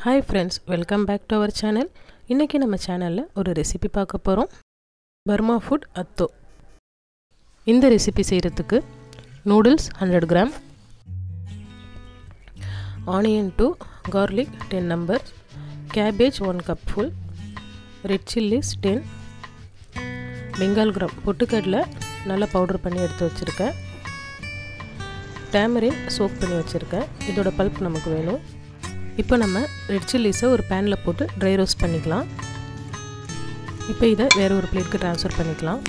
Hi friends, welcome back to our channel. இன்னைக்கு நம்ம சேனல்ல ஒரு ரெசிபி பார்க்க போறோம். Burma food Atho. இந்த ரெசிபி செய்யிறதுக்கு noodles 100 gram, onion 2, garlic 10 numbers, cabbage 1 cup full, red chillies 10, bengal gram பொட்டுக்கடலை நல்லா பவுடர் பண்ணி எடுத்து வச்சிருக்கேன். tamarind soak பண்ணி வச்சிருக்கேன். இதோட பல்ப் நமக்கு வேணும். இப்போ நம்ம ரெட் சில்லிஸை ஒரு பேன்ல போட்டு ட்ரை ரோஸ்ட் பண்ணிக்கலாம். இப்போ இதை வேற ஒரு பிளேட்க்கு ட்ரான்ஸ்ஃபர் பண்ணிக்கலாம்.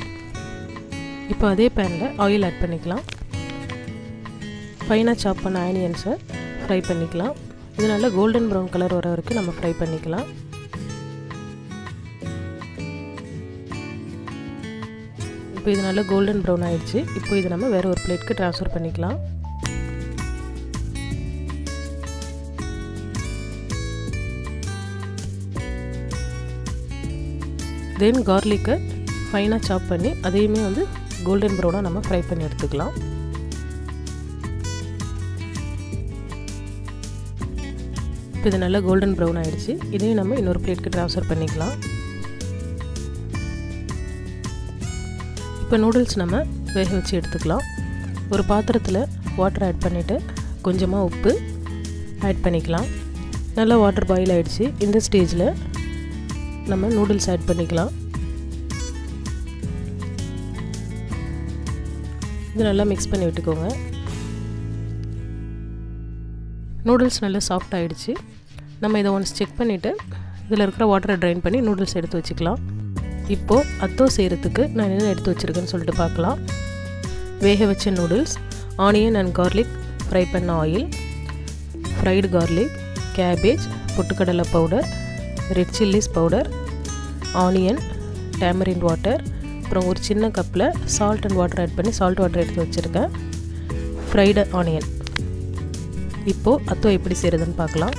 இப்போ அதே பேன்ல ஆயில் ஆட் பண்ணிக்கலாம். ஃபைனா சாப் பண்ண ஆனியன்ஸை ஃப்ரை பண்ணிக்கலாம். இது நல்லா கோல்டன் ப்ரௌன் கலர் வர வரைக்கும் நம்ம ஃப்ரை பண்ணிக்கலாம். இப்போ இது நல்லா கோல்டன் ப்ரௌன் ஆயிடுச்சு. இப்போ இதை நம்ம வேற ஒரு பிளேட்க்கு ட்ரான்ஸ்ஃபர் பண்ணிக்கலாம். Then garlic ஃபைனா சாப் பண்ணி அதையுமே வந்து கோல்டன் ப்ரௌனா நம்ம ஃப்ரை பண்ணி எடுத்துக்கலாம். இப்போ இது நல்லா கோல்டன் ப்ரௌன் ஆயிடுச்சு. இதையும் நம்ம இன்னொரு பிளேட்க்கு ட்ரான்ஸ்ஃபர் பண்ணிக்கலாம். இப்போ நூடுல்ஸ் நம்ம வேக வச்சு எடுத்துக்கலாம். ஒரு பாத்திரத்தில் வாட்டர் ஆட் பண்ணிவிட்டு கொஞ்சமாக உப்பு ஆட் பண்ணிக்கலாம். நல்லா வாட்டர் பாயில் ஆயிடுச்சு. இந்த ஸ்டேஜில் நம்ம நூடுல்ஸ் ஆட் பண்ணிக்கலாம். இது நல்லா மிக்ஸ் பண்ணி விட்டுக்கோங்க. நூடுல்ஸ் நல்லா சாஃப்ட் ஆயிடுச்சு. நம்ம இதை ஒன்ஸ் செக் பண்ணிவிட்டு இதில் இருக்கிற வாட்டரை ட்ரைன் பண்ணி நூடுல்ஸ் எடுத்து வச்சுக்கலாம். இப்போது அத்தோ செய்கிறதுக்கு நான் என்ன எடுத்து வச்சுருக்கேன்னு சொல்லிட்டு பார்க்கலாம். வேக வச்ச noodles, onion and garlic fry பண்ண ஆயில், ஃப்ரைடு கார்லிக், கேபேஜ், பொட்டுக்கடலை powder, red chillies powder, onion, tamarind water, அப்புறம் ஒரு சின்ன கப்பில் சால்ட் அண்ட் வாட்டர் ஆட் பண்ணி சால்ட் வாட்டர் எடுத்து வச்சுருக்கேன், ஃப்ரைடு ஆனியன். இப்போது அத்தோ எப்படி செய்கிறதுன்னு பார்க்கலாம்.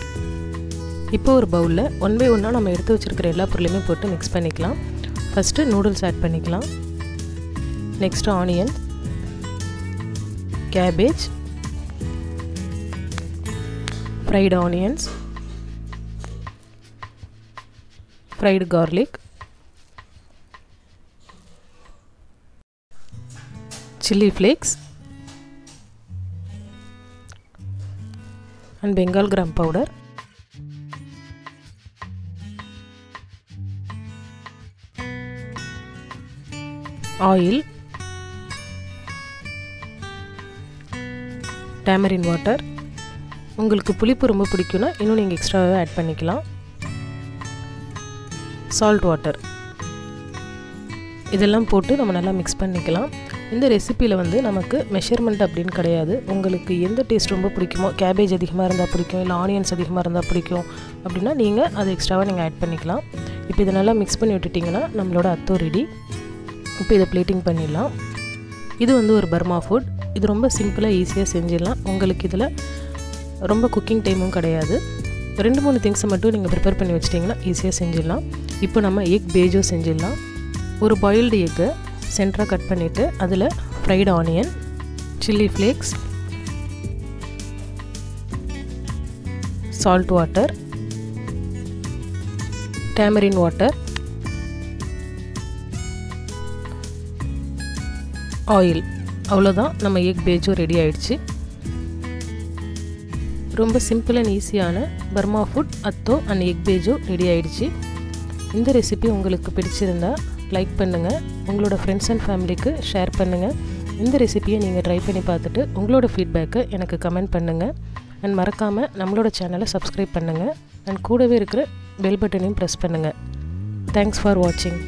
இப்போ ஒரு பவுலில் 1 by 1 நம்ம எடுத்து வச்சுருக்கிற எல்லா பொருளையுமே போட்டு மிக்ஸ் பண்ணிக்கலாம். ஃபஸ்ட்டு நூடுல்ஸ் ஆட் பண்ணிக்கலாம். Next onion, cabbage, fried onions, fried garlic, chilli flakes and bengal gram powder, oil, tamarind water. உங்களுக்கு புளிப்பு ரொம்ப பிடிக்கும்னா இன்னும் நீங்கள் எக்ஸ்ட்ராவே ஆட் பண்ணிக்கலாம். சால்ட் வாட்டர் இதெல்லாம் போட்டு நம்ம நல்லா மிக்ஸ் பண்ணிக்கலாம். இந்த ரெசிப்பியில் வந்து நமக்கு மெஷர்மெண்ட் அப்படின்னு கிடையாது. உங்களுக்கு எந்த டேஸ்ட் ரொம்ப பிடிக்குமோ, கேபேஜ் அதிகமாக இருந்தால் பிடிக்கும், இல்லை ஆனியன்ஸ் அதிகமாக இருந்தால் பிடிக்கும் அப்படின்னா நீங்கள் அதை எக்ஸ்ட்ராவாக நீங்கள் ஆட் பண்ணிக்கலாம். இப்போ இதை நல்லா மிக்ஸ் பண்ணி விட்டுட்டிங்கன்னா நம்மளோட அத்தோ ரெடி. இப்போ இதை பிளேட்டிங் பண்ணிடலாம். இது வந்து ஒரு பர்மா ஃபுட். இது ரொம்ப சிம்பிளாக ஈஸியாக செஞ்சிடலாம். உங்களுக்கு இதில் ரொம்ப குக்கிங் டைமும் கிடையாது. 2-3 திங்ஸை மட்டும் நீங்கள் ப்ரிப்பேர் பண்ணி வச்சிட்டிங்கன்னா ஈஸியாக செஞ்சிடலாம். இப்போ நம்ம எக் பேஜோ செஞ்சிடலாம். ஒரு பாயில்டு எக்கை சென்டராக கட் பண்ணிவிட்டு அதில் fried onion, chilli flakes, salt water, tamarind water, oil, அவ்வளோதான். நம்ம எக் பேஜோ ரெடி ஆயிடுச்சு. ரொம்ப சிம்பிள் அண்ட் ஈஸியான பர்மா ஃபுட் அத்தோ அண்ட் எக் பேஜோ ரெடி ஆயிடுச்சு. இந்த ரெசிபி உங்களுக்கு பிடிச்சிருந்தா லைக் பண்ணுங்கள், உங்களோட ஃப்ரெண்ட்ஸ் அண்ட் ஃபேமிலிக்கு ஷேர் பண்ணுங்கள். இந்த ரெசிபியை நீங்கள் ட்ரை பண்ணி பார்த்துட்டு உங்களோட ஃபீட்பேக்கை எனக்கு கமெண்ட் பண்ணுங்கள். அண்ட் மறக்காமல் நம்மளோட சேனலை சப்ஸ்கிரைப் பண்ணுங்கள். அண்ட் கூடவே இருக்கிற பெல் பட்டனையும் ப்ரெஸ் பண்ணுங்கள். தேங்க்ஸ் ஃபார் வாட்சிங்.